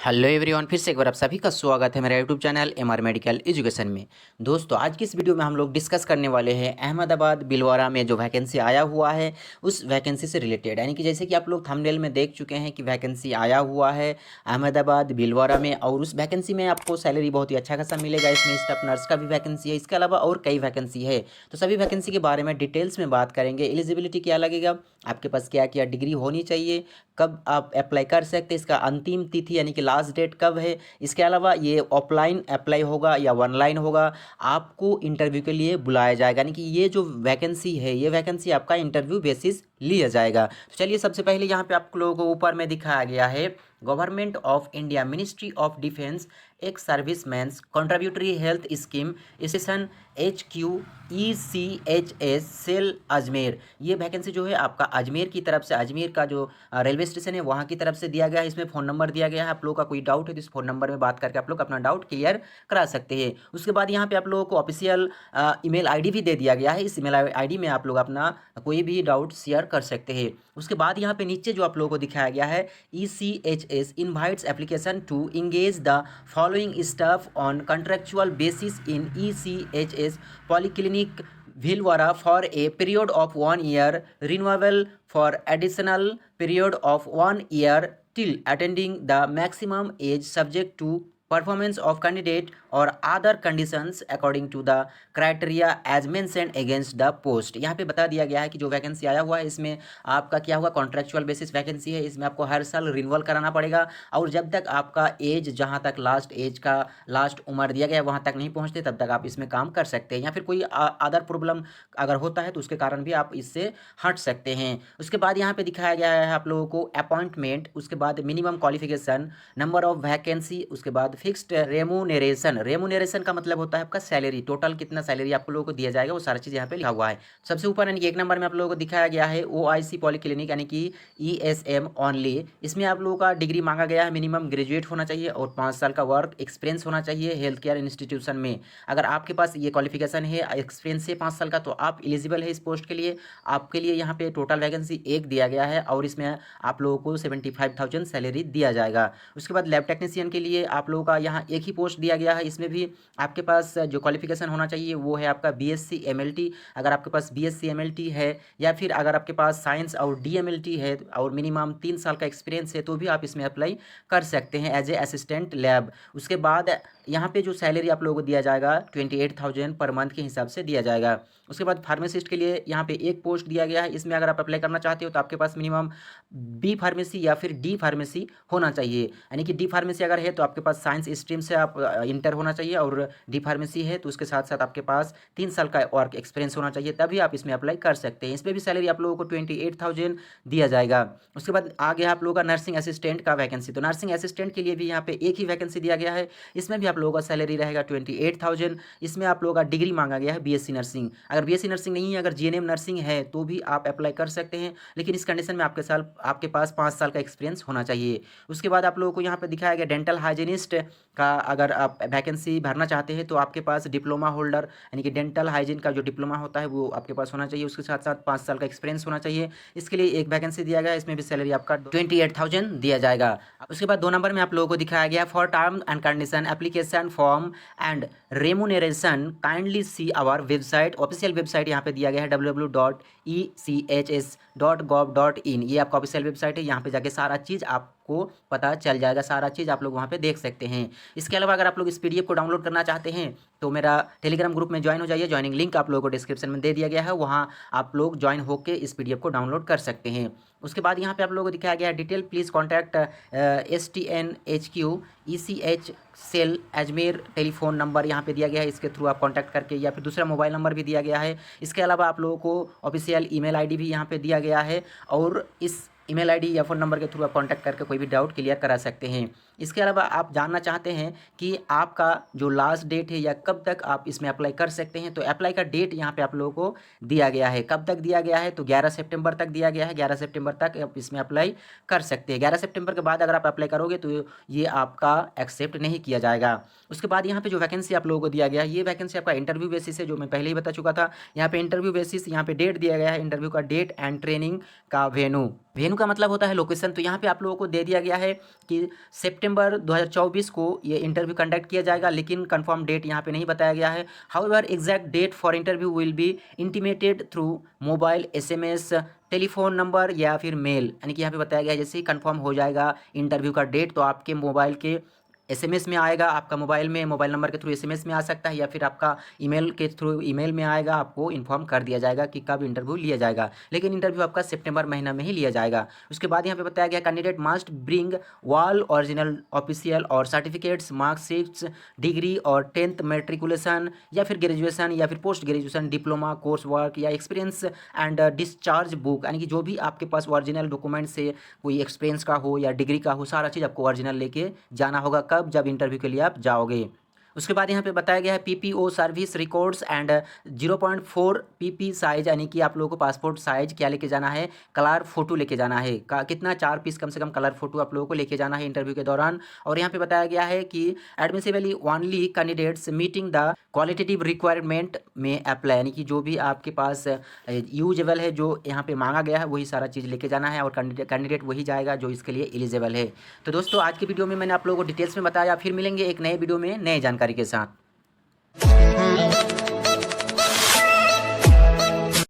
Hello everyone, फिर से एक बार आप सभी का स्वागत है मेरा YouTube channel MR medical education में। दोस्तों, आज की इस वीडियो में हम लोग डिस्कस करने वाले हैं अहमदाबाद बिलवारा में जो वैकेंसी आया हुआ है उस वैकेंसी से रिलेटेड। यानी कि जैसे कि आप लोग थंबनेल में देख चुके हैं कि वैकेंसी आया हुआ है अहमदाबाद बिलवारा में, और उस वैकेंसी में आपको सैलरी बहुत ही अच्छा खासा मिलेगा। इसमें स्टाफ नर्स का भी वैकेंसी है, इसके अलावा और कई वैकेंसी है। तो सभी वैकेंसी के बारे में डिटेल्स में बात करेंगे। एलिजिबिलिटी क्या लगेगा, आपके पास क्या क्या डिग्री होनी चाहिए, कब आप अप्लाई कर सकते हैं, इसका अंतिम तिथि यानी कि लास्ट डेट कब है, इसके अलावा ये ऑफलाइन अप्लाई होगा या ऑनलाइन होगा, आपको इंटरव्यू के लिए बुलाया जाएगा। यानी कि ये जो वैकेंसी है ये वैकेंसी आपका इंटरव्यू बेसिस लिया जाएगा। तो चलिए, सबसे पहले यहाँ पे आप लोगों को ऊपर में दिखाया गया है government of India ministry of defence ex servicemen's contributory health scheme station HQECHS cell Ajmer. ये वैकेंसी जो है आपका अजमेर की तरफ से, अजमेर का जो रेलवे स्टेशन है वहाँ की तरफ से दिया गया है। इसमें फ़ोन नंबर दिया गया है, आप लोगों का कोई डाउट है तो इस फ़ोन नंबर में बात करके आप लोग अपना डाउट क्लियर करा सकते हैं। उसके बाद यहाँ पे आप लोगों को ऑफिशियल ईमेल आईडी भी दे दिया गया है। इस ईमेल आईडी में आप लोग अपना कोई भी डाउट शेयर कर सकते हैं। उसके बाद यहाँ पे नीचे जो आप लोगों को दिखाया गया है ECHS invites application to engage the following staff on contractual basis in ECHS Polyclinic Bhilwara for a period of 1 year, renewable for additional period of 1 year till attending the maximum age subject to performance of candidate और other conditions according to the criteria as mentioned against the post. यहाँ पे बता दिया गया है कि जो vacancy आया हुआ है इसमें आपका क्या होगा, कॉन्ट्रेक्चुअल बेसिस वैकेंसी है। इसमें आपको हर साल रिन्यूअल कराना पड़ेगा, और जब तक आपका एज, जहाँ तक लास्ट एज का लास्ट उम्र दिया गया है वहाँ तक नहीं पहुँचते तब तक आप इसमें काम कर सकते हैं। या फिर कोई अदर प्रॉब्लम अगर होता है तो उसके कारण भी आप इससे हट सकते हैं। उसके बाद यहाँ पे दिखाया गया है आप लोगों को अपॉइंटमेंट, उसके बाद minimum qualification, number of vacancy, उसके बाद फिक्स्ड रेमूनरेशन। रेमूनरेशन का मतलब होता है आपका सैलरी, टोटल कितना सैलरी आप लोगों को दिया जाएगा वो सारा चीज़ यहाँ पे लिखा हुआ है। सबसे ऊपर यानी कि 1 नंबर में आप लोगों को दिखाया गया है OIC पॉलीक्लिनिक यानी कि ESM ओनली। इसमें आप लोगों का डिग्री मांगा गया है, मिनिमम ग्रेजुएट होना चाहिए और 5 साल का वर्क एक्सपीरियंस होना चाहिए हेल्थ केयर इंस्टीट्यूशन में। अगर आपके पास ये क्वालिफिकेशन है, एक्सपीरियंस है 5 साल का, तो आप एलिजिबल है इस पोस्ट के लिए। आपके लिए यहाँ पे टोटल वैकेंसी 1 दिया गया है और इसमें आप लोगों को 75,000 सैलरी दिया जाएगा। उसके बाद लैब टेक्नीशियन के लिए आप लोगों का यहाँ एक ही पोस्ट दिया गया है। इसमें भी आपके पास जो क्वालिफिकेशन होना चाहिए वो है आपका BSc MLT। अगर आपके पास BSc MLT है, या फिर अगर आपके पास साइंस और DMLT है और मिनिमम 3 साल का एक्सपीरियंस है, तो भी आप इसमें अप्लाई कर सकते हैं एज ए असिस्टेंट लैब। उसके बाद यहाँ पे जो सैलरी आप लोगों को दिया जाएगा 28,000 पर मंथ के हिसाब से दिया जाएगा। उसके बाद फार्मासिस्ट के लिए यहाँ पे एक पोस्ट दिया गया है। इसमें अगर आप अप्लाई करना चाहते हो तो आपके पास मिनिमम B फार्मेसी या फिर D फार्मेसी होना चाहिए। यानी कि D फार्मेसी अगर है तो आपके पास साइंस स्ट्रीम से आप इंटर होना चाहिए, और D फार्मेसी है तो उसके साथ साथ आपके पास 3 साल का वर्क एक्सपीरियंस होना चाहिए, तभी आप इसमें अप्लाई कर सकते हैं। इसमें भी सैलरी आप लोगों को 28,000 दिया जाएगा। उसके बाद आगे आप लोगों का नर्सिंग असिस्टेंट का वैकेंसी। तो नर्सिंग असिस्टेंट के लिए भी यहाँ पे एक ही वैकेंसी दिया गया है। इसमें भी आप लोगों का सैलरी रहेगा 28,000। इसमें आप लोगों का डिग्री मांगा गया है BSc नर्सिंग। अगर BSc नर्सिंग नहीं है, अगर GNM नर्सिंग है तो भी आप अप्लाई कर सकते हैं, लेकिन इस कंडीशन में आपके पास 5 साल का एक्सपीरियंस होना चाहिए। उसके बाद आप लोगों को यहाँ पे दिखाया गया डेंटल हाइजीनिस्ट का, अगर आप वैकेंसी भरना चाहते हैं तो आपके पास डिप्लोमा होल्डर यानी कि डेंटल हाइजीन का जो डिप्लोमा होता है वो आपके पास होना चाहिए। उसके साथ साथ 5 साल का एक्सपीरियंस होना चाहिए। इसके लिए एक वैकेंसी दिया गया, इसमें भी सैलरी आपका 28,000 दिया जाएगा। उसके बाद 2 नंबर में आप लोगों को दिखाया गया for term and condition application form and remuneration kindly see our website. Official website यहाँ पे दिया गया है www.echs.gov.in। ये आपका ऑफिशियल वेबसाइट है, यहाँ पे जाके सारा चीज़ आपको पता चल जाएगा, सारा चीज़ आप लोग वहाँ पे देख सकते हैं। इसके अलावा अगर आप लोग इस PDF को डाउनलोड करना चाहते हैं तो मेरा टेलीग्राम ग्रुप में ज्वाइन हो जाइए। ज्वाइनिंग लिंक आप लोगों को डिस्क्रिप्शन में दे दिया गया है, वहाँ आप लोग ज्वाइन होकर इस PDF को डाउनलोड कर सकते हैं। उसके बाद यहाँ पे आप लोगों को दिखाया गया है detail please contact STNHQ ECH cell Ajmer. Telephone number यहाँ पे दिया गया है, इसके थ्रू आप कांटेक्ट करके, या फिर दूसरा मोबाइल नंबर भी दिया गया है। इसके अलावा आप लोगों को ऑफिशियल ईमेल आईडी भी यहाँ पे दिया गया है, और इस ईमेल आईडी या फ़ोन नंबर के थ्रू आप कांटेक्ट करके कोई भी डाउट क्लियर करा सकते हैं। इसके अलावा आप जानना चाहते हैं कि आपका जो लास्ट डेट है या कब तक आप इसमें अप्लाई कर सकते हैं, तो अप्लाई का डेट यहाँ पे आप लोगों को दिया गया है। कब तक दिया गया है तो 11 सितंबर तक दिया गया है। 11 सितंबर तक आप इसमें अप्लाई कर सकते हैं। 11 सितंबर के बाद अगर आप अप्लाई करोगे तो ये आपका एक्सेप्ट नहीं किया जाएगा। उसके बाद यहाँ पे जो वैकेंसी आप लोगों को दिया गया है, ये वैकेंसी आपका इंटरव्यू बेसिस है, जो मैं पहले ही बता चुका था। यहाँ पे इंटरव्यू बेसिस, यहाँ पे डेट दिया गया है, इंटरव्यू का डेट एंड ट्रेनिंग का वेन्यू। वेन्यू का मतलब होता है लोकेशन। तो यहाँ पे आप लोगों को दे दिया गया है कि सितंबर 2024 को ये इंटरव्यू कंडक्ट किया जाएगा, लेकिन कंफर्म डेट यहाँ पे नहीं बताया गया है। However exact date for interview will be intimated through mobile, SMS, telephone number या फिर मेल। यानी कि यहाँ पे बताया गया है जैसे ही कंफर्म हो जाएगा इंटरव्यू का डेट तो आपके मोबाइल के एसएमएस में आएगा, आपका मोबाइल में मोबाइल नंबर के थ्रू एसएमएस में आ सकता है, या फिर आपका ईमेल के थ्रू ईमेल में आएगा, आपको इन्फॉर्म कर दिया जाएगा कि कब इंटरव्यू लिया जाएगा। लेकिन इंटरव्यू आपका सितंबर महीना में ही लिया जाएगा। उसके बाद यहाँ पे बताया गया candidate must bring all original official और सर्टिफिकेट्स, मार्कशीट्स, डिग्री और 10th मेट्रिकुलेशन या फिर ग्रेजुएशन या फिर post graduation diploma course work या एक्सपीरियंस एंड डिस्चार्ज बुक। यानी कि जो भी आपके पास ओरिजिनल डॉक्यूमेंट से कोई एक्सपीरियंस का हो या डिग्री का हो, सारा चीज़ आपको ओरिजिनल लेके जाना होगा। कब? जब इंटरव्यू के लिए आप जाओगे। उसके बाद यहाँ पे बताया गया है PPO service records and 0.4 PP size, यानी कि आप लोगों को पासपोर्ट साइज क्या लेके जाना है, कलर फोटो लेके जाना है। कितना 4 पीस कम से कम कलर फोटो आप लोगों को लेके जाना है इंटरव्यू के दौरान। और यहाँ पे बताया गया है कि admissibly only candidates meeting the qualitative requirement में अप्लाई, यानी कि जो भी आपके पास यूजेबल है, जो यहाँ पे मांगा गया है, वही सारा चीज़ लेके जाना है और कैंडिडेट वही जाएगा जो इसके लिए एलिजिबल है। तो दोस्तों आज की वीडियो में मैंने आप लोगों को डिटेल्स में बताया। फिर मिलेंगे एक नए वीडियो में नए जानकारी के साथ।